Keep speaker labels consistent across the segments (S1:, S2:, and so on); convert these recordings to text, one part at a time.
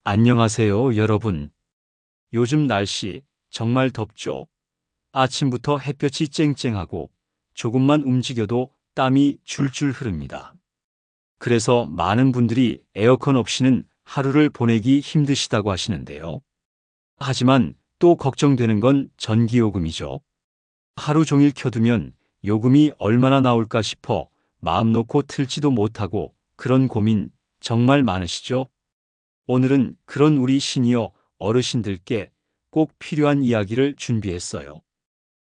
S1: 안녕하세요, 여러분. 요즘 날씨 정말 덥죠? 아침부터 햇볕이 쨍쨍하고 조금만 움직여도 땀이 줄줄 흐릅니다. 그래서 많은 분들이 에어컨 없이는 하루를 보내기 힘드시다고 하시는데요. 하지만 또 걱정되는 건 전기요금이죠. 하루 종일 켜두면 요금이 얼마나 나올까 싶어 마음 놓고 틀지도 못하고 그런 고민 정말 많으시죠? 오늘은 그런 우리 시니어 어르신들께 꼭 필요한 이야기를 준비했어요.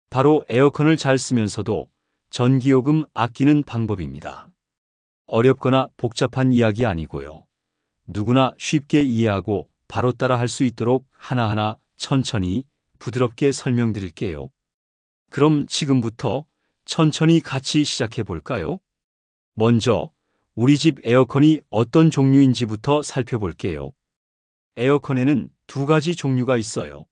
S1: 바로 에어컨을 잘 쓰면서도 전기요금 아끼는 방법입니다. 어렵거나 복잡한 이야기 아니고요. 누구나 쉽게 이해하고 바로 따라 할 수 있도록 하나하나 천천히 부드럽게 설명드릴게요. 그럼 지금부터 천천히 같이 시작해 볼까요? 먼저 우리 집 에어컨이 어떤 종류인지부터 살펴볼게요. 에어컨에는 두 가지 종류가 있어요.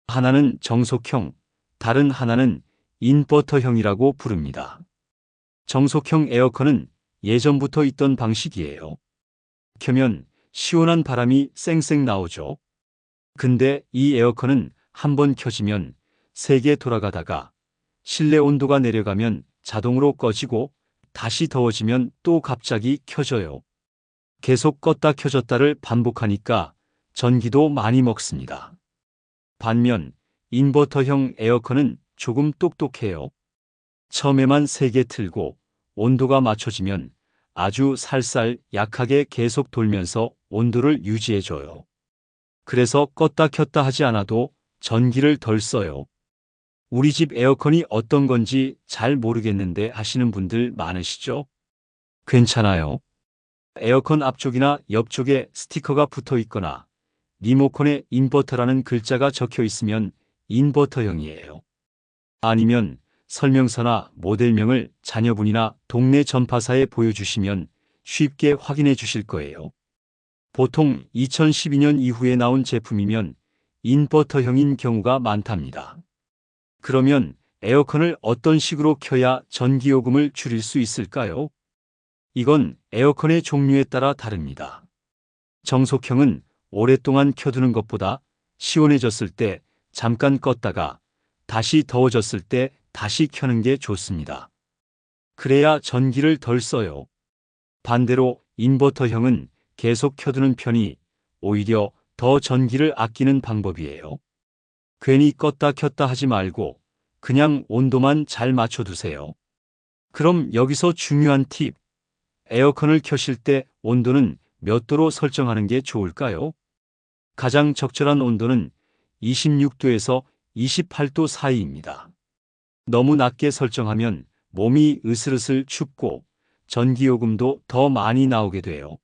S1: 하나는 정속형, 다른 하나는 인버터형이라고 부릅니다. 정속형 에어컨은 예전부터 있던 방식이에요. 켜면 시원한 바람이 쌩쌩 나오죠. 근데 이 에어컨은 한번 켜지면 세게 돌아가다가 실내 온도가 내려가면 자동으로 꺼지고 다시 더워지면 또 갑자기 켜져요. 계속 껐다 켜졌다를 반복하니까 전기도 많이 먹습니다. 반면 인버터형 에어컨은 조금 똑똑해요. 처음에만 세게 틀고 온도가 맞춰지면 아주 살살 약하게 계속 돌면서 온도를 유지해줘요. 그래서 껐다 켰다 하지 않아도 전기를 덜 써요. 우리 집 에어컨이 어떤 건지 잘 모르겠는데 하시는 분들 많으시죠? 괜찮아요. 에어컨 앞쪽이나 옆쪽에 스티커가 붙어 있거나 리모컨에 인버터라는 글자가 적혀 있으면 인버터형이에요. 아니면 설명서나 모델명을 자녀분이나 동네 전파사에 보여주시면 쉽게 확인해 주실 거예요. 보통 2012년 이후에 나온 제품이면 인버터형인 경우가 많답니다. 그러면 에어컨을 어떤 식으로 켜야 전기요금을 줄일 수 있을까요? 이건 에어컨의 종류에 따라 다릅니다. 정속형은 오랫동안 켜두는 것보다 시원해졌을 때 잠깐 껐다가 다시 더워졌을 때 다시 켜는 게 좋습니다. 그래야 전기를 덜 써요. 반대로 인버터형은 계속 켜두는 편이 오히려 더 전기를 아끼는 방법이에요. 괜히 껐다 켰다 하지 말고 그냥 온도만 잘 맞춰두세요. 그럼 여기서 중요한 팁. 에어컨을 켜실 때 온도는 몇 도로 설정하는 게 좋을까요? 가장 적절한 온도는 26도에서 28도 사이입니다. 너무 낮게 설정하면 몸이 으슬으슬 춥고 전기요금도 더 많이 나오게 돼요.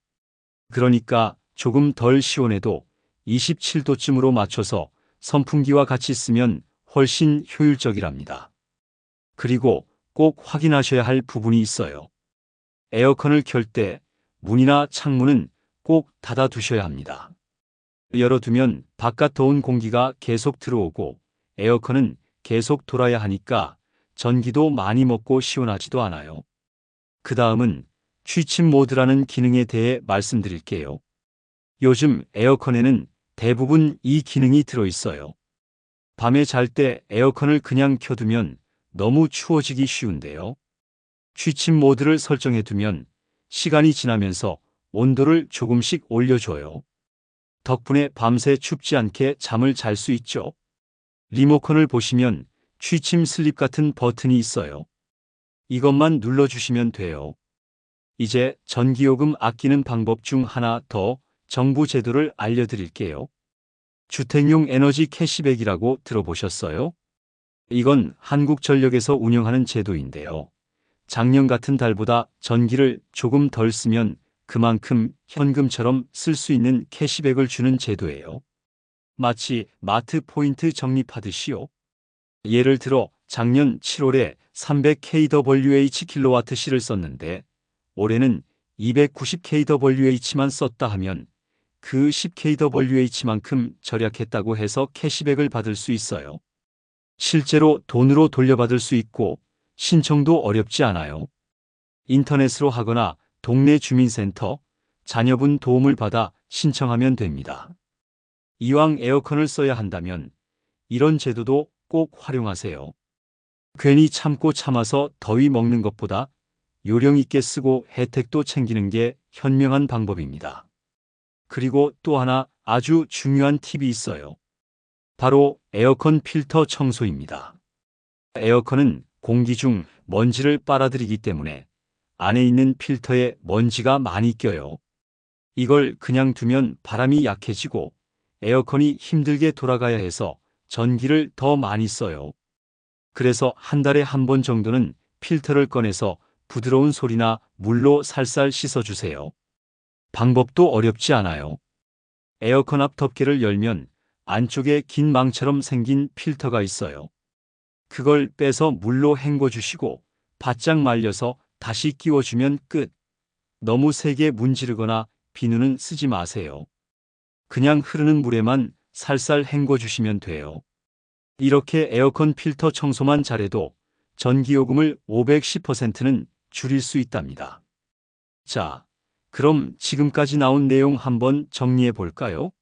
S1: 그러니까 조금 덜 시원해도 27도쯤으로 맞춰서 선풍기와 같이 쓰면 훨씬 효율적이랍니다. 그리고 꼭 확인하셔야 할 부분이 있어요. 에어컨을 켤 때 문이나 창문은 꼭 닫아 두셔야 합니다. 열어두면 바깥 더운 공기가 계속 들어오고 에어컨은 계속 돌아야 하니까 전기도 많이 먹고 시원하지도 않아요. 그 다음은 취침 모드라는 기능에 대해 말씀드릴게요. 요즘 에어컨에는 대부분 이 기능이 들어있어요. 밤에 잘 때 에어컨을 그냥 켜두면 너무 추워지기 쉬운데요. 취침 모드를 설정해두면 시간이 지나면서 온도를 조금씩 올려줘요. 덕분에 밤새 춥지 않게 잠을 잘 수 있죠. 리모컨을 보시면 취침 슬립 같은 버튼이 있어요. 이것만 눌러주시면 돼요. 이제 전기요금 아끼는 방법 중 하나 더 정부 제도를 알려드릴게요. 주택용 에너지 캐시백이라고 들어보셨어요? 이건 한국전력에서 운영하는 제도인데요. 작년 같은 달보다 전기를 조금 덜 쓰면 그만큼 현금처럼 쓸 수 있는 캐시백을 주는 제도예요. 마치 마트 포인트 적립하듯이요. 예를 들어 작년 7월에 300kWh 킬로와트시를 썼는데 올해는 290kWh만 썼다 하면 그 10kWh만큼 절약했다고 해서 캐시백을 받을 수 있어요. 실제로 돈으로 돌려받을 수 있고 신청도 어렵지 않아요. 인터넷으로 하거나 동네 주민센터, 자녀분 도움을 받아 신청하면 됩니다. 이왕 에어컨을 써야 한다면 이런 제도도 꼭 활용하세요. 괜히 참고 참아서 더위 먹는 것보다 요령 있게 쓰고 혜택도 챙기는 게 현명한 방법입니다. 그리고 또 하나 아주 중요한 팁이 있어요. 바로 에어컨 필터 청소입니다. 에어컨은 공기 중 먼지를 빨아들이기 때문에 안에 있는 필터에 먼지가 많이 껴요. 이걸 그냥 두면 바람이 약해지고 에어컨이 힘들게 돌아가야 해서 전기를 더 많이 써요. 그래서 한 달에 한 번 정도는 필터를 꺼내서 부드러운 소리나 물로 살살 씻어주세요. 방법도 어렵지 않아요. 에어컨 앞 덮개를 열면 안쪽에 긴 망처럼 생긴 필터가 있어요. 그걸 빼서 물로 헹궈주시고 바짝 말려서 다시 끼워주면 끝. 너무 세게 문지르거나 비누는 쓰지 마세요. 그냥 흐르는 물에만 살살 헹궈주시면 돼요. 이렇게 에어컨 필터 청소만 잘해도 전기요금을 510%는 줄일 수 있답니다. 자, 그럼 지금까지 나온 내용 한번 정리해 볼까요?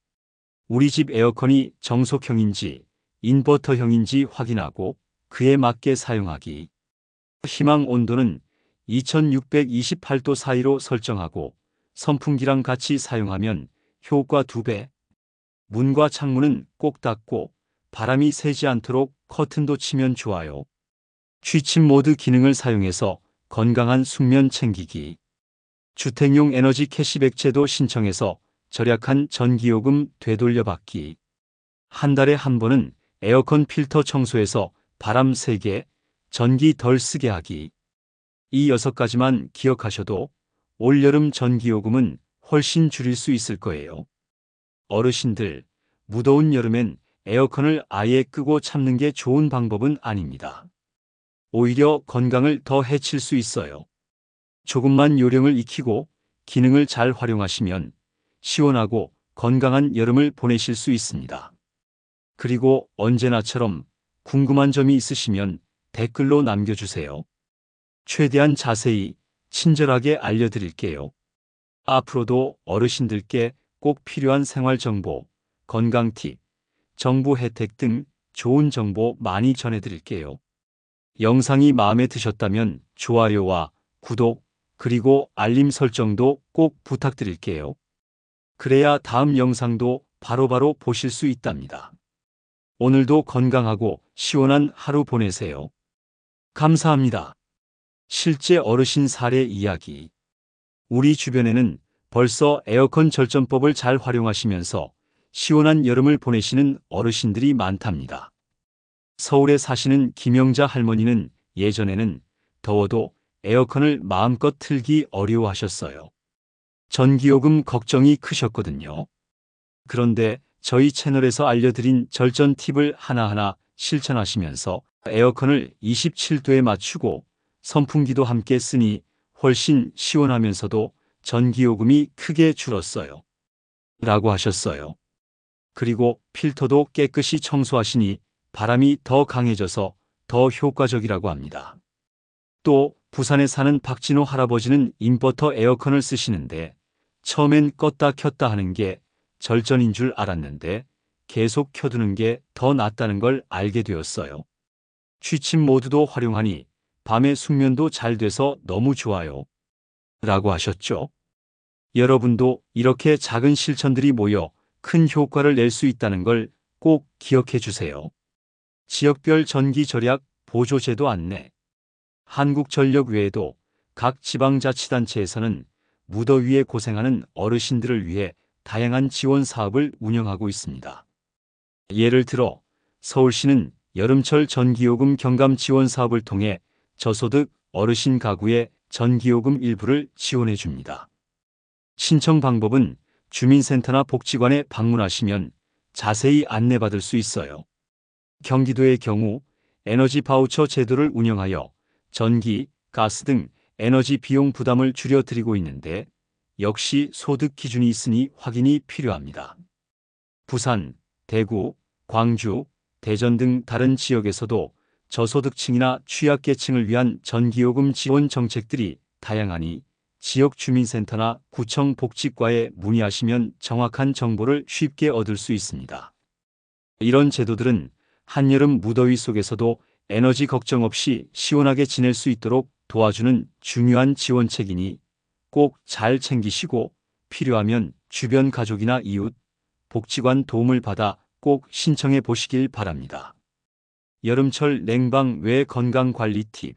S1: 우리 집 에어컨이 정속형인지 인버터형인지 확인하고 그에 맞게 사용하기. 희망 온도는 2628도 사이로 설정하고 선풍기랑 같이 사용하면 효과 2배. 문과 창문은 꼭 닫고 바람이 새지 않도록 커튼도 치면 좋아요. 취침 모드 기능을 사용해서 건강한 숙면 챙기기. 주택용 에너지 캐시백 제도 신청해서 절약한 전기요금 되돌려받기. 한 달에 한 번은 에어컨 필터 청소해서 바람 세게, 전기 덜 쓰게 하기. 이 6가지만 기억하셔도 올여름 전기요금은 훨씬 줄일 수 있을 거예요. 어르신들, 무더운 여름엔 에어컨을 아예 끄고 참는 게 좋은 방법은 아닙니다. 오히려 건강을 더 해칠 수 있어요. 조금만 요령을 익히고 기능을 잘 활용하시면 시원하고 건강한 여름을 보내실 수 있습니다. 그리고 언제나처럼 궁금한 점이 있으시면 댓글로 남겨주세요. 최대한 자세히, 친절하게 알려드릴게요. 앞으로도 어르신들께 꼭 필요한 생활정보, 건강 팁, 정부 혜택 등 좋은 정보 많이 전해드릴게요. 영상이 마음에 드셨다면 좋아요와 구독, 그리고 알림 설정도 꼭 부탁드릴게요. 그래야 다음 영상도 바로바로 보실 수 있답니다. 오늘도 건강하고 시원한 하루 보내세요. 감사합니다. 실제 어르신 사례 이야기. 우리 주변에는 벌써 에어컨 절전법을 잘 활용하시면서 시원한 여름을 보내시는 어르신들이 많답니다. 서울에 사시는 김영자 할머니는 예전에는 더워도 에어컨을 마음껏 틀기 어려워하셨어요. 전기요금 걱정이 크셨거든요. 그런데 저희 채널에서 알려드린 절전 팁을 하나하나 실천하시면서 에어컨을 27도에 맞추고 선풍기도 함께 쓰니 훨씬 시원하면서도 전기요금이 크게 줄었어요. 라고 하셨어요. 그리고 필터도 깨끗이 청소하시니 바람이 더 강해져서 더 효과적이라고 합니다. 또 부산에 사는 박진호 할아버지는 인버터 에어컨을 쓰시는데 처음엔 껐다 켰다 하는 게 절전인 줄 알았는데 계속 켜두는 게 더 낫다는 걸 알게 되었어요. 취침 모드도 활용하니 밤에 숙면도 잘 돼서 너무 좋아요. 라고 하셨죠. 여러분도 이렇게 작은 실천들이 모여 큰 효과를 낼 수 있다는 걸 꼭 기억해 주세요. 지역별 전기 절약 보조제도 안내. 한국전력 외에도 각 지방자치단체에서는 무더위에 고생하는 어르신들을 위해 다양한 지원 사업을 운영하고 있습니다. 예를 들어 서울시는 여름철 전기요금 경감 지원 사업을 통해 저소득 어르신 가구의 전기요금 일부를 지원해 줍니다. 신청 방법은 주민센터나 복지관에 방문하시면 자세히 안내받을 수 있어요. 경기도의 경우 에너지 바우처 제도를 운영하여 전기, 가스 등 에너지 비용 부담을 줄여드리고 있는데 역시 소득 기준이 있으니 확인이 필요합니다. 부산, 대구, 광주, 대전 등 다른 지역에서도 저소득층이나 취약계층을 위한 전기요금 지원 정책들이 다양하니 지역 주민센터나 구청 복지과에 문의하시면 정확한 정보를 쉽게 얻을 수 있습니다. 이런 제도들은 한여름 무더위 속에서도 에너지 걱정 없이 시원하게 지낼 수 있도록 도와주는 중요한 지원책이니 꼭 잘 챙기시고 필요하면 주변 가족이나 이웃, 복지관 도움을 받아 꼭 신청해 보시길 바랍니다. 여름철 냉방 외 건강관리 팁.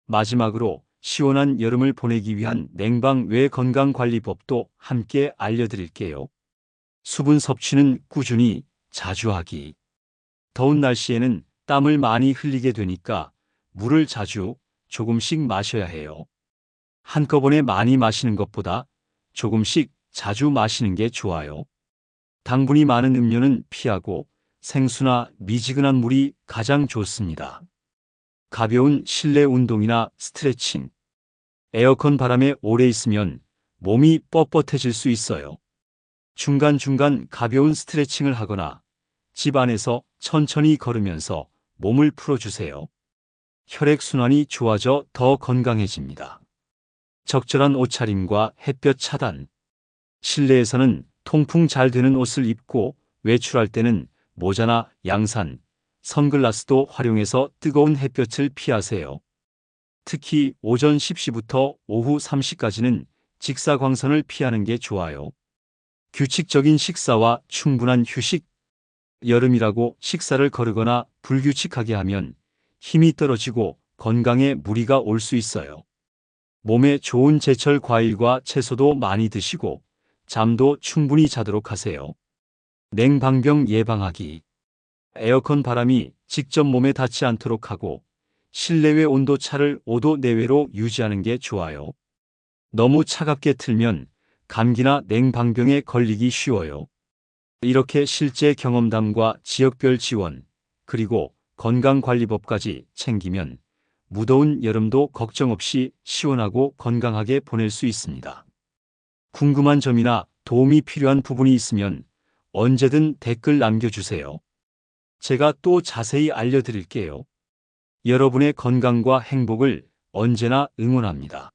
S1: 마지막으로 시원한 여름을 보내기 위한 냉방 외 건강관리법도 함께 알려드릴게요. 수분 섭취는 꾸준히 자주 하기. 더운 날씨에는 땀을 많이 흘리게 되니까 물을 자주 조금씩 마셔야 해요. 한꺼번에 많이 마시는 것보다 조금씩 자주 마시는 게 좋아요. 당분이 많은 음료는 피하고 생수나 미지근한 물이 가장 좋습니다. 가벼운 실내 운동이나 스트레칭. 에어컨 바람에 오래 있으면 몸이 뻣뻣해질 수 있어요. 중간중간 가벼운 스트레칭을 하거나 집 안에서 천천히 걸으면서 몸을 풀어주세요. 혈액순환이 좋아져 더 건강해집니다. 적절한 옷차림과 햇볕 차단. 실내에서는 통풍 잘 되는 옷을 입고 외출할 때는 모자나 양산, 선글라스도 활용해서 뜨거운 햇볕을 피하세요. 특히 오전 10시부터 오후 3시까지는 직사광선을 피하는 게 좋아요. 규칙적인 식사와 충분한 휴식. 여름이라고 식사를 거르거나 불규칙하게 하면 힘이 떨어지고 건강에 무리가 올 수 있어요. 몸에 좋은 제철 과일과 채소도 많이 드시고 잠도 충분히 자도록 하세요. 냉방병 예방하기. 에어컨 바람이 직접 몸에 닿지 않도록 하고 실내외 온도차를 5도 내외로 유지하는 게 좋아요. 너무 차갑게 틀면 감기나 냉방병에 걸리기 쉬워요. 이렇게 실제 경험담과 지역별 지원, 그리고 건강관리법까지 챙기면 무더운 여름도 걱정 없이 시원하고 건강하게 보낼 수 있습니다. 궁금한 점이나 도움이 필요한 부분이 있으면 언제든 댓글 남겨주세요. 제가 또 자세히 알려드릴게요. 여러분의 건강과 행복을 언제나 응원합니다.